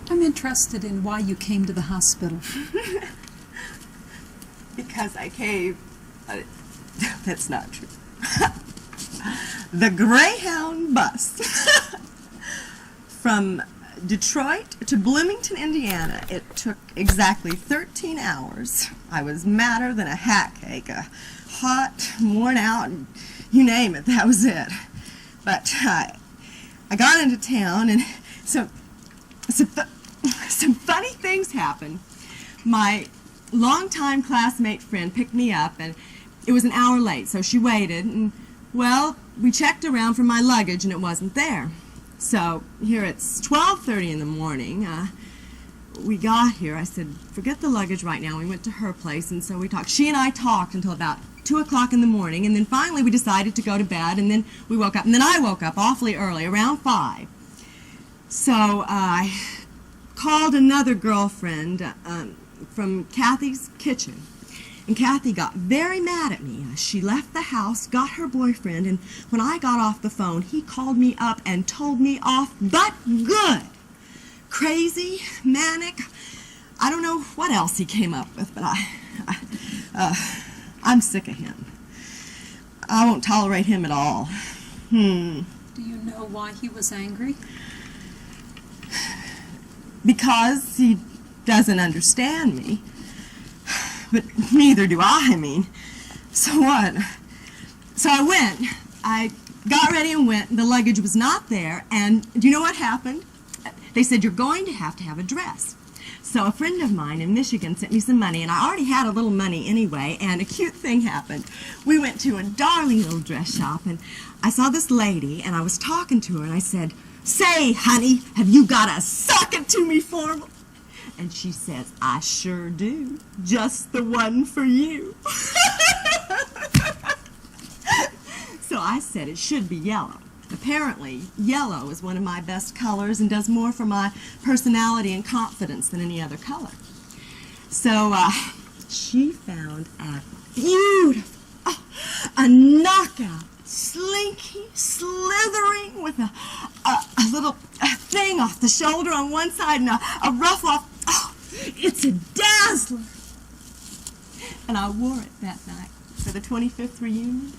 I'm interested in why you came to the hospital. Because I came... that's not true. The Greyhound bus from Detroit to Bloomington, Indiana. It took exactly 13 hours. I was madder than a hat cake, hot, worn out, and you name it, that was it. But I got into town, and some funny things happened. My longtime classmate friend picked me up, and it was an hour late, so she waited, and, well, we checked around for my luggage, and it wasn't there. So here it's 12:30 in the morning. We got here. I said, forget the luggage right now. We went to her place, and so we talked. She and I talked until about 2 o'clock in the morning, and then finally we decided to go to bed, and then we woke up. And then I woke up awfully early, around 5. So I called another girlfriend from Kathy's kitchen. And Kathy got very mad at me. She left the house, got her boyfriend, and when I got off the phone, he called me up and told me off, but good. Crazy, manic, I don't know what else he came up with, but I'm sick of him. I won't tolerate him at all. Do you know why he was angry? Because he doesn't understand me. But neither do I mean. So what? So I went. I got ready and went. The luggage was not there. And do you know what happened? They said, you're going to have a dress. So a friend of mine in Michigan sent me some money, and I already had a little money anyway, and a cute thing happened. We went to a darling little dress shop, and I saw this lady, and I was talking to her, and I said, say, honey, have you got a socket to me formal? And she says, I sure do. Just the one for you. So I said it should be yellow. Apparently, yellow is one of my best colors and does more for my personality and confidence than any other color. So she found a beautiful, a knockout, slinky, slithering with a little thing off the shoulder on one side and a ruff off. Oh, it's a dazzler. And I wore it that night for the 25th reunion.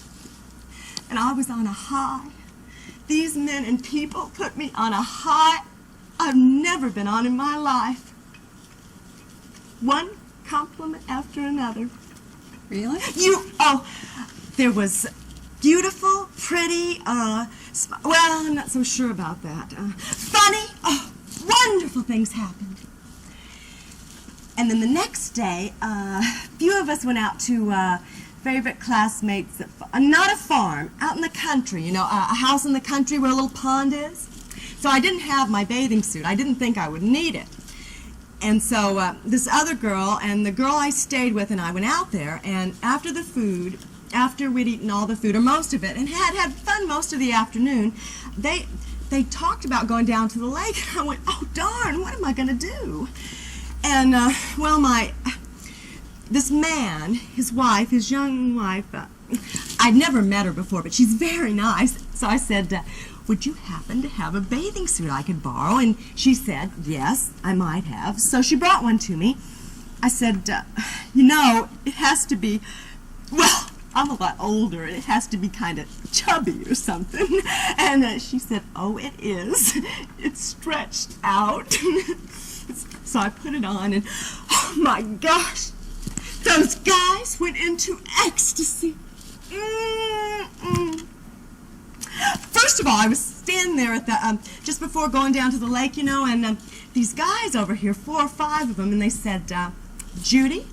And I was on a high. These men and people put me on a high I've never been on in my life. One compliment after another. Really? There was beautiful, pretty, well, I'm not so sure about that. Funny, wonderful things happened. And then the next day, a few of us went out to favorite classmates, not a farm, out in the country, you know, a house in the country where a little pond is. So I didn't have my bathing suit. I didn't think I would need it. And so this other girl and the girl I stayed with and I went out there, and after the food, after we'd eaten all the food, or most of it, and had fun most of the afternoon, they talked about going down to the lake, and I went, oh darn, what am I going to do? And, well, this man, his wife, his young wife, I'd never met her before, but she's very nice. So I said, would you happen to have a bathing suit I could borrow? And she said, yes, I might have. So she brought one to me. I said, you know, it has to be, well, I'm a lot older, and it has to be kind of chubby or something. And she said, oh, it is. It's stretched out. So I put it on, and oh my gosh, those guys went into ecstasy. First of all, I was standing there at the just before going down to the lake, you know, and these guys over here, 4 or 5 of them, and they said, Judy,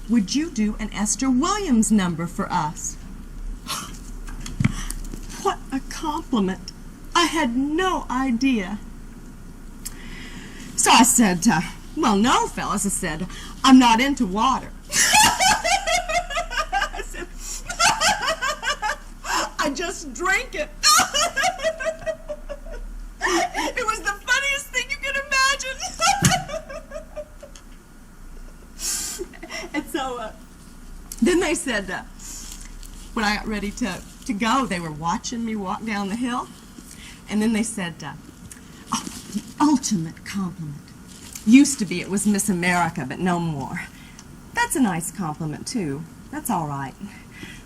would you do an Esther Williams number for us? What a compliment. I had no idea. So I said, well, no, fellas, I said, I'm not into water. I said, I just drank it. It was the funniest thing you could imagine. And so then they said, when I got ready to go, they were watching me walk down the hill. And then they said, the ultimate compliment. Used to be it was Miss America, but no more. That's a nice compliment, too. That's all right.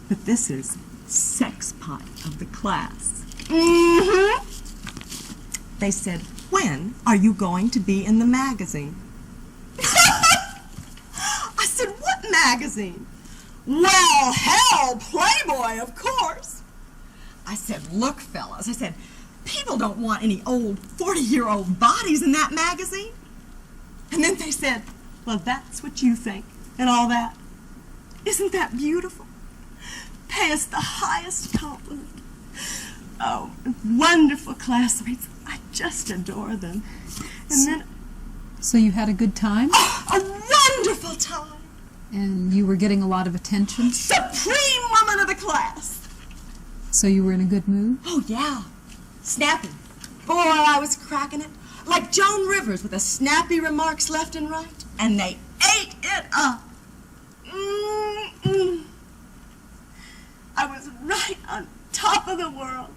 But this is sex pot of the class. Mm-hmm. They said, when are you going to be in the magazine? I said, what magazine? Well, hell, Playboy, of course. I said, look, fellas, I said, people don't want any old 40-year-old bodies in that magazine. And then they said, well, that's what you think and all that. Isn't that beautiful? Pay us the highest compliment. Oh, wonderful classmates. I just adore them. And then... So you had a good time? Oh, a wonderful time. And you were getting a lot of attention? Supreme woman of the class. So you were in a good mood? Oh, yeah. Snappy. Boy, I was cracking it. Like Joan Rivers with the snappy remarks left and right. And they ate it up. Mm-mm. I was right on top of the world.